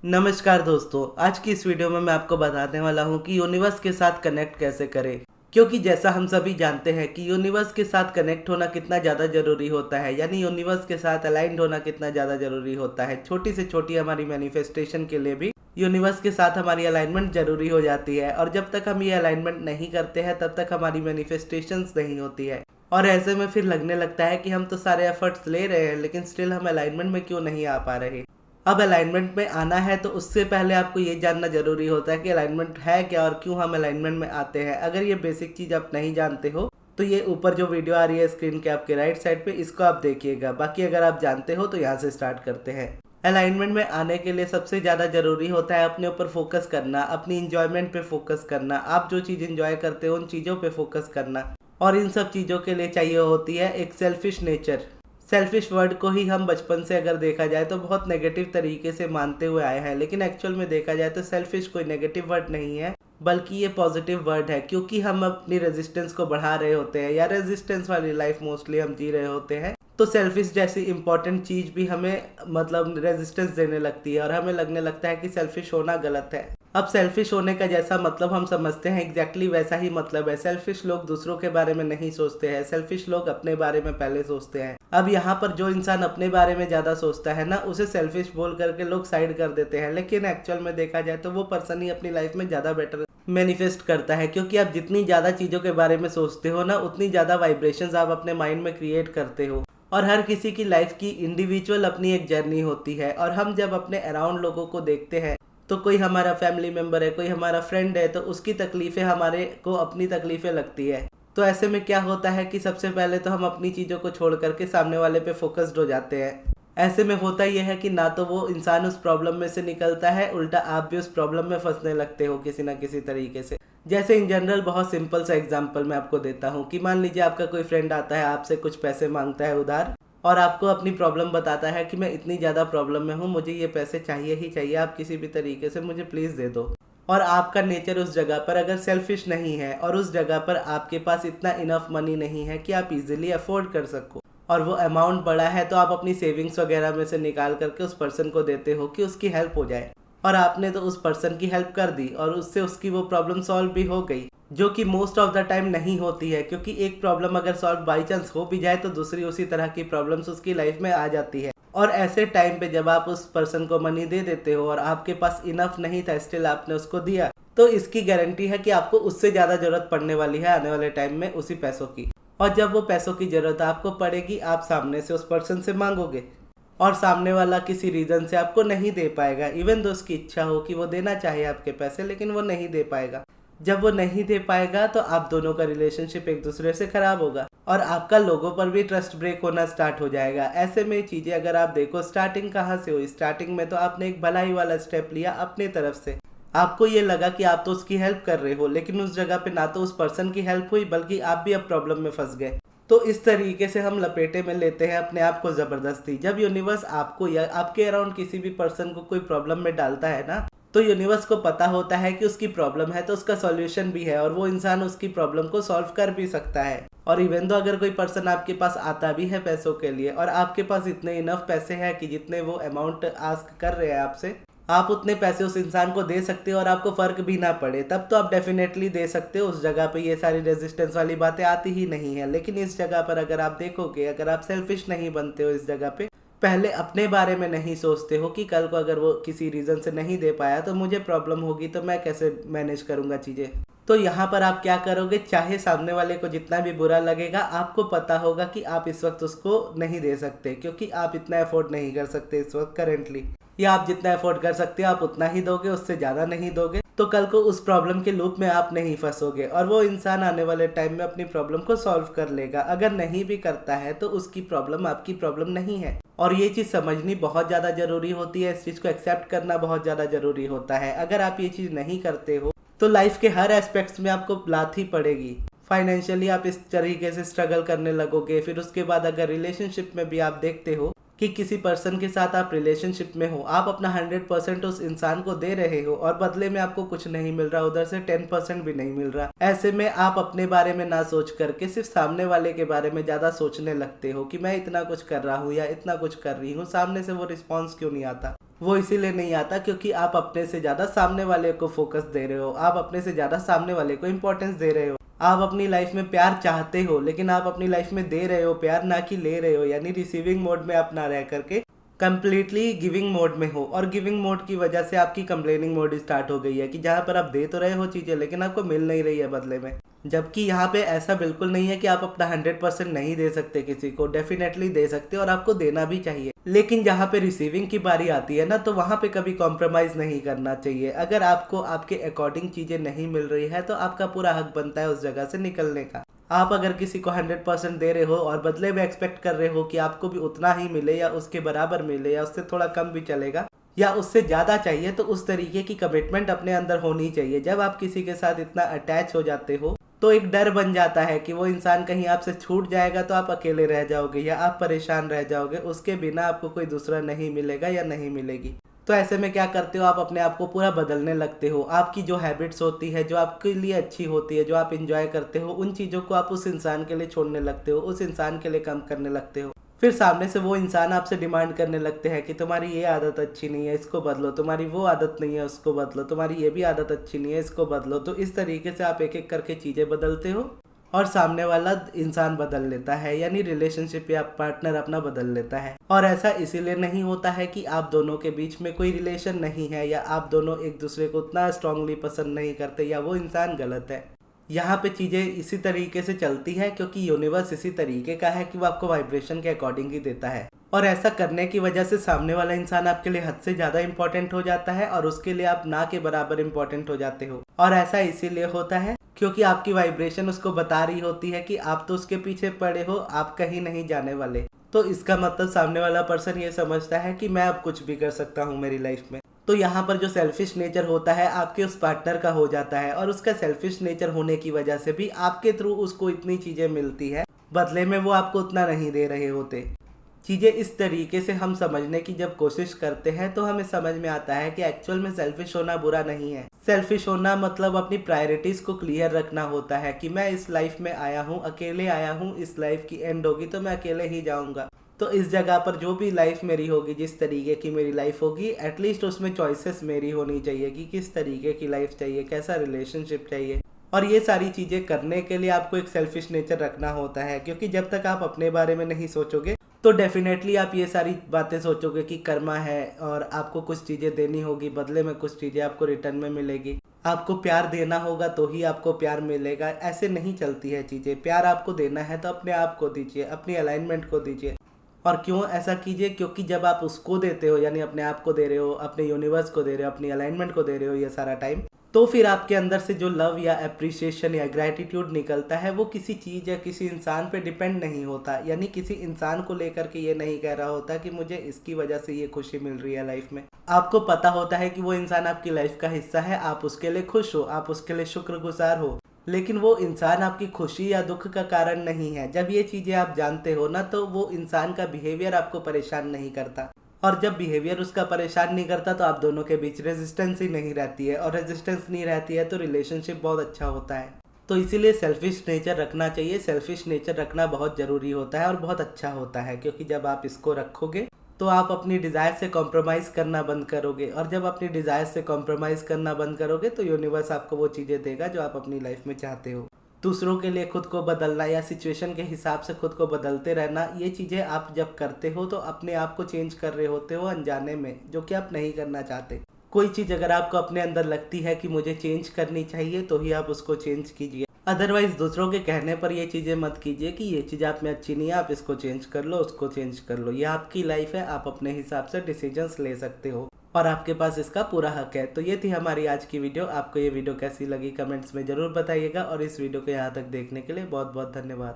नमस्कार दोस्तों, आज की इस वीडियो में मैं आपको बताने वाला हूँ कि यूनिवर्स के साथ कनेक्ट कैसे करें। क्योंकि जैसा हम सभी जानते हैं कि यूनिवर्स के साथ कनेक्ट होना कितना ज़्यादा ज़रूरी होता है, यानी यूनिवर्स के साथ अलाइंड होना कितना ज़्यादा ज़रूरी होता है। छोटी से छोटी हमारी मैनिफेस्टेशन के लिए भी यूनिवर्स के साथ हमारी अलाइनमेंट ज़रूरी हो जाती है, और जब तक हम ये अलाइनमेंट नहीं करते हैं तब तक हमारी मैनिफेस्टेशंस नहीं होती है। और ऐसे में फिर लगने लगता है कि हम तो सारे एफर्ट्स ले रहे हैं, लेकिन स्टिल हम अलाइनमेंट में क्यों नहीं आ पा रहे। अब अलाइनमेंट में आना है तो उससे पहले आपको ये जानना जरूरी होता है कि अलाइनमेंट है क्या और क्यों हम अलाइनमेंट में आते हैं। अगर ये बेसिक चीज़ आप नहीं जानते हो तो ये ऊपर जो वीडियो आ रही है स्क्रीन के आपके राइट साइड पे, इसको आप देखिएगा। बाकी अगर आप जानते हो तो यहाँ से स्टार्ट करते हैं। अलाइनमेंट में आने के लिए सबसे ज़्यादा ज़रूरी होता है अपने ऊपर फोकस करना, अपनी इंजॉयमेंट पे फोकस करना। आप जो चीज़ इंजॉय करते हो उन चीज़ों पे फोकस करना, और इन सब चीज़ों के लिए चाहिए होती है एक सेल्फिश नेचर। सेल्फिश वर्ड को ही हम बचपन से अगर देखा जाए तो बहुत नेगेटिव तरीके से मानते हुए आए हैं, लेकिन एक्चुअल में देखा जाए तो सेल्फिश कोई नेगेटिव वर्ड नहीं है, बल्कि ये पॉजिटिव वर्ड है। क्योंकि हम अपनी रेजिस्टेंस को बढ़ा रहे होते हैं या रेजिस्टेंस वाली लाइफ मोस्टली हम जी रहे होते हैं, तो सेल्फिश जैसी इंपॉर्टेंट चीज़ भी हमें मतलब रेजिस्टेंस देने लगती है और हमें लगने लगता है कि सेल्फिश होना गलत है। अब सेल्फिश होने का जैसा मतलब हम समझते हैं एग्जैक्टली वैसा ही मतलब है। सेल्फिश लोग दूसरों के बारे में नहीं सोचते हैं, सेल्फिश लोग अपने बारे में पहले सोचते हैं। अब यहाँ पर जो इंसान अपने बारे में ज़्यादा सोचता है ना, उसे सेल्फिश बोल करके लोग साइड कर देते हैं, लेकिन एक्चुअल में देखा जाए तो वो पर्सन ही अपनी लाइफ में ज़्यादा बेटर मैनिफेस्ट करता है। क्योंकि आप जितनी ज़्यादा चीज़ों के बारे में सोचते हो ना, उतनी ज़्यादा वाइब्रेशंस आप अपने माइंड में क्रिएट करते हो। और हर किसी की लाइफ की इंडिविजुअल अपनी एक जर्नी होती है, और हम जब अपने अराउंड लोगों को देखते हैं तो कोई हमारा फैमिली मेम्बर है, कोई हमारा फ्रेंड है, तो उसकी तकलीफ़ें हमारे को अपनी तकलीफ़ें लगती है। तो ऐसे में क्या होता है कि सबसे पहले तो हम अपनी चीज़ों को छोड़ करके सामने वाले पे फोकस्ड हो जाते हैं। ऐसे में होता यह है कि ना तो वो इंसान उस प्रॉब्लम में से निकलता है, उल्टा आप भी उस प्रॉब्लम में फंसने लगते हो किसी ना किसी तरीके से। जैसे इन जनरल बहुत सिंपल सा एग्जांपल मैं आपको देता हूँ कि मान लीजिए आपका कोई फ्रेंड आता है, आपसे कुछ पैसे मांगता है उधार, और आपको अपनी प्रॉब्लम बताता है कि मैं इतनी ज़्यादा प्रॉब्लम में हूँ, मुझे ये पैसे चाहिए ही चाहिए, आप किसी भी तरीके से मुझे प्लीज़ दे दो। और आपका नेचर उस जगह पर अगर सेल्फिश नहीं है, और उस जगह पर आपके पास इतना इनफ मनी नहीं है कि आप इजीली अफोर्ड कर सको, और वो अमाउंट बड़ा है, तो आप अपनी सेविंग्स वगैरह में से निकाल करके उस पर्सन को देते हो कि उसकी हेल्प हो जाए। और आपने तो उस पर्सन की हेल्प कर दी और उससे उसकी वो प्रॉब्लम सॉल्व भी हो गई, जो कि मोस्ट ऑफ द टाइम नहीं होती है। क्योंकि एक प्रॉब्लम अगर सॉल्व बाई चांस हो भी जाए तो दूसरी उसी तरह की प्रॉब्लम्स उसकी लाइफ में आ जाती है। और ऐसे टाइम पे जब आप उस पर्सन को मनी दे देते हो और आपके पास इनफ नहीं था, स्टिल आपने उसको दिया, तो इसकी गारंटी है कि आपको उससे ज़्यादा ज़रूरत पड़ने वाली है आने वाले टाइम में उसी पैसों की। और जब वो पैसों की ज़रूरत आपको पड़ेगी, आप सामने से उस पर्सन से मांगोगे, और सामने वाला किसी रीज़न से आपको नहीं दे पाएगा, इवन तो उसकी इच्छा हो कि वो देना चाहे आपके पैसे, लेकिन वो नहीं दे पाएगा। जब वो नहीं दे पाएगा तो आप दोनों का रिलेशनशिप एक दूसरे से खराब होगा, और आपका लोगों पर भी ट्रस्ट ब्रेक होना स्टार्ट हो जाएगा। ऐसे में चीज़ें अगर आप देखो, स्टार्टिंग कहाँ से हुई, स्टार्टिंग में तो आपने एक भलाई वाला स्टेप लिया अपनी तरफ से। आपको ये लगा कि आप तो उसकी हेल्प कर रहे हो, लेकिन उस जगह पे ना तो उस पर्सन की हेल्प हुई, बल्कि आप भी अब प्रॉब्लम में फंस गए। तो इस तरीके से हम लपेटे में लेते हैं अपने आप को ज़बरदस्ती। जब यूनिवर्स आपको या आपके अराउंड किसी भी पर्सन को कोई प्रॉब्लम में डालता है ना, तो यूनिवर्स को पता होता है कि उसकी प्रॉब्लम है तो उसका सॉल्यूशन भी है, और वो इंसान उसकी प्रॉब्लम को सॉल्व कर भी सकता है। और इवन तो अगर कोई पर्सन आपके पास आता भी है पैसों के लिए, और आपके पास इतने इनफ पैसे हैं कि जितने वो अमाउंट आस्क कर रहे हैं आपसे, आप उतने पैसे उस इंसान को दे सकते हो और आपको फ़र्क भी ना पड़े, तब तो आप डेफिनेटली दे सकते हो। उस जगह पे ये सारी रेजिस्टेंस वाली बातें आती ही नहीं है। लेकिन इस जगह पर अगर आप देखोगे, अगर आप सेल्फिश नहीं बनते हो इस जगह पे, पहले अपने बारे में नहीं सोचते हो कि कल को अगर वो किसी रीज़न से नहीं दे पाया तो मुझे प्रॉब्लम होगी, तो मैं कैसे मैनेज करूँगा चीज़ें। तो यहाँ पर आप क्या करोगे, चाहे सामने वाले को जितना भी बुरा लगेगा, आपको पता होगा कि आप इस वक्त उसको नहीं दे सकते, क्योंकि आप इतना अफोर्ड नहीं कर सकते इस वक्त करेंटली, या आप जितना अफोर्ड कर सकते हो आप उतना ही दोगे, उससे ज़्यादा नहीं दोगे। तो कल को उस प्रॉब्लम के लूप में आप नहीं फंसोगे, और वो इंसान आने वाले टाइम में अपनी प्रॉब्लम को सॉल्व कर लेगा। अगर नहीं भी करता है तो उसकी प्रॉब्लम आपकी प्रॉब्लम नहीं है, और ये चीज़ समझनी बहुत ज़्यादा ज़रूरी होती है। इस चीज़ को एक्सेप्ट करना बहुत ज़्यादा ज़रूरी होता है। अगर आप ये चीज़ नहीं करते हो तो लाइफ के हर एस्पेक्ट्स में आपको लात ही पड़ेगी। फाइनेंशियली आप इस तरीके से स्ट्रगल करने लगोगे। फिर उसके बाद अगर रिलेशनशिप में भी आप देखते हो कि किसी पर्सन के साथ आप रिलेशनशिप में हो, आप अपना 100% उस इंसान को दे रहे हो, और बदले में आपको कुछ नहीं मिल रहा, उधर से 10% भी नहीं मिल रहा। ऐसे में आप अपने बारे में ना सोच करके सिर्फ सामने वाले के बारे में ज़्यादा सोचने लगते हो कि मैं इतना कुछ कर रहा हूँ या इतना कुछ कर रही हूँ, सामने से वो रिस्पॉन्स क्यों नहीं आता। वो इसीलिए नहीं आता क्योंकि आप अपने से ज़्यादा सामने वाले को फोकस दे रहे हो, आप अपने से ज़्यादा सामने वाले को इम्पोर्टेंस दे रहे हो। आप अपनी लाइफ में प्यार चाहते हो लेकिन आप अपनी लाइफ में दे रहे हो प्यार, ना कि ले रहे हो, यानी रिसीविंग मोड में आप ना रह करके कंप्लीटली गिविंग मोड में हो। और गिविंग मोड की वजह से आपकी कंप्लेनिंग मोड स्टार्ट हो गई है कि जहाँ पर आप दे तो रहे हो चीज़ें लेकिन आपको मिल नहीं रही है बदले में। जबकि यहाँ पे ऐसा बिल्कुल नहीं है कि आप अपना 100% नहीं दे सकते किसी को, डेफिनेटली दे सकते हो और आपको देना भी चाहिए। लेकिन जहाँ पे रिसीविंग की बारी आती है ना, तो वहाँ पे कभी कॉम्प्रोमाइज़ नहीं करना चाहिए। अगर आपको आपके अकॉर्डिंग चीज़ें नहीं मिल रही है तो आपका पूरा हक बनता है उस जगह से निकलने का। आप अगर किसी को 100% दे रहे हो और बदले में एक्सपेक्ट कर रहे हो कि आपको भी उतना ही मिले या उसके बराबर मिले या उससे थोड़ा कम भी चलेगा या उससे ज़्यादा चाहिए, तो उस तरीके की कमिटमेंट अपने अंदर होनी चाहिए। जब आप किसी के साथ इतना अटैच हो जाते हो तो एक डर बन जाता है कि वो इंसान कहीं आपसे छूट जाएगा तो आप अकेले रह जाओगे या आप परेशान रह जाओगे, उसके बिना आपको कोई दूसरा नहीं मिलेगा या नहीं मिलेगी। तो ऐसे में क्या करते हो, आप अपने आप को पूरा बदलने लगते हो। आपकी जो हैबिट्स होती है, जो आपके लिए अच्छी होती है, जो आप इंजॉय करते हो, उन चीज़ों को आप उस इंसान के लिए छोड़ने लगते हो, उस इंसान के लिए कम करने लगते हो। फिर सामने से वो इंसान आपसे डिमांड करने लगते हैं कि तुम्हारी ये आदत अच्छी नहीं है, इसको बदलो, तुम्हारी वो आदत नहीं है, उसको बदलो, तुम्हारी ये भी आदत अच्छी नहीं है, इसको बदलो। तो इस तरीके से आप एक एक करके चीज़ें बदलते हो और सामने वाला इंसान बदल लेता है, यानी रिलेशनशिप या पार्टनर अपना बदल लेता है। और ऐसा इसीलिए नहीं होता है कि आप दोनों के बीच में कोई रिलेशन नहीं है या आप दोनों एक दूसरे को उतना स्ट्रांगली पसंद नहीं करते या वो इंसान गलत है। यहाँ पे चीज़ें इसी तरीके से चलती है क्योंकि यूनिवर्स इसी तरीके का है कि वो आपको वाइब्रेशन के अकॉर्डिंग ही देता है। और ऐसा करने की वजह से सामने वाला इंसान आपके लिए हद से ज़्यादा इंपॉर्टेंट हो जाता है और उसके लिए आप ना के बराबर इंपॉर्टेंट हो जाते हो। और ऐसा इसीलिए होता है क्योंकि आपकी वाइब्रेशन उसको बता रही होती है कि आप तो उसके पीछे पड़े हो, आप कहीं नहीं जाने वाले। तो इसका मतलब सामने वाला पर्सन ये समझता है कि मैं अब कुछ भी कर सकता हूँ मेरी लाइफ में। तो यहाँ पर जो सेल्फिश नेचर होता है आपके उस पार्टनर का हो जाता है और उसका सेल्फिश नेचर होने की वजह से भी आपके थ्रू उसको इतनी चीज़ें मिलती है, बदले में वो आपको उतना नहीं दे रहे होते। चीज़ें इस तरीके से हम समझने की जब कोशिश करते हैं तो हमें समझ में आता है कि एक्चुअल में सेल्फिश होना बुरा नहीं है। सेल्फिश होना मतलब अपनी प्रायोरिटीज़ को क्लियर रखना होता है कि मैं इस लाइफ में आया हूँ, अकेले आया हूँ, इस लाइफ की एंड होगी तो मैं अकेले ही जाऊँगा। तो इस जगह पर जो भी लाइफ मेरी होगी, जिस तरीके की मेरी लाइफ होगी, एटलीस्ट उसमें चॉइसेस मेरी होनी चाहिए कि किस तरीके की लाइफ चाहिए, कैसा रिलेशनशिप चाहिए। और ये सारी चीज़ें करने के लिए आपको एक सेल्फिश नेचर रखना होता है क्योंकि जब तक आप अपने बारे में नहीं सोचोगे तो डेफिनेटली आप ये सारी बातें सोचोगे कि कर्मा है और आपको कुछ चीज़ें देनी होगी, बदले में कुछ चीज़ें आपको रिटर्न में मिलेगी। आपको प्यार देना होगा तो ही आपको प्यार मिलेगा, ऐसे नहीं चलती है चीज़ें। प्यार आपको देना है तो अपने आप को दीजिए, अपनी अलाइनमेंट को दीजिए। और क्यों ऐसा कीजिए, क्योंकि जब आप उसको देते हो, यानी अपने आप को दे रहे हो, अपने यूनिवर्स को दे रहे हो, अपनी अलाइनमेंट को दे रहे हो ये सारा टाइम, तो फिर आपके अंदर से जो लव या अप्रिसिएशन या ग्रैटिट्यूड निकलता है वो किसी चीज़ या किसी इंसान पे डिपेंड नहीं होता। यानी किसी इंसान को लेकर के ये नहीं कह रहा होता कि मुझे इसकी वजह से ये खुशी मिल रही है लाइफ में। आपको पता होता है कि वो इंसान आपकी लाइफ का हिस्सा है, आप उसके लिए खुश हो, आप उसके लिए शुक्रगुजार हो, लेकिन वो इंसान आपकी खुशी या दुख का कारण नहीं है। जब ये चीज़ें आप जानते हो ना, तो वो इंसान का बिहेवियर आपको परेशान नहीं करता। और जब बिहेवियर उसका परेशान नहीं करता तो आप दोनों के बीच रेजिस्टेंस ही नहीं रहती है, और रेजिस्टेंस नहीं रहती है तो रिलेशनशिप बहुत अच्छा होता है। तो इसीलिए सेल्फिश नेचर रखना चाहिए। सेल्फिश नेचर रखना बहुत ज़रूरी होता है और बहुत अच्छा होता है, क्योंकि जब आप इसको रखोगे तो आप अपनी डिज़ायर से कॉम्प्रोमाइज़ करना बंद करोगे, और जब अपनी डिज़ायर से कॉम्प्रोमाइज़ करना बंद करोगे तो यूनिवर्स आपको वो चीज़ें देगा जो आप अपनी लाइफ में चाहते हो। दूसरों के लिए खुद को बदलना या सिचुएशन के हिसाब से खुद को बदलते रहना, ये चीज़ें आप जब करते हो तो अपने आप को चेंज कर रहे होते हो अनजाने में, जो कि आप नहीं करना चाहते। कोई चीज़ अगर आपको अपने अंदर लगती है कि मुझे चेंज करनी चाहिए तो ही आप उसको चेंज कीजिए। अदरवाइज दूसरों के कहने पर ये चीज़ें मत कीजिए कि ये चीज़ आप में अच्छी नहीं है, आप इसको चेंज कर लो, उसको चेंज कर लो। ये आपकी लाइफ है, आप अपने हिसाब से डिसीजंस ले सकते हो और आपके पास इसका पूरा हक है। तो ये थी हमारी आज की वीडियो। आपको ये वीडियो कैसी लगी कमेंट्स में ज़रूर बताइएगा, और इस वीडियो को यहाँ तक देखने के लिए बहुत बहुत धन्यवाद।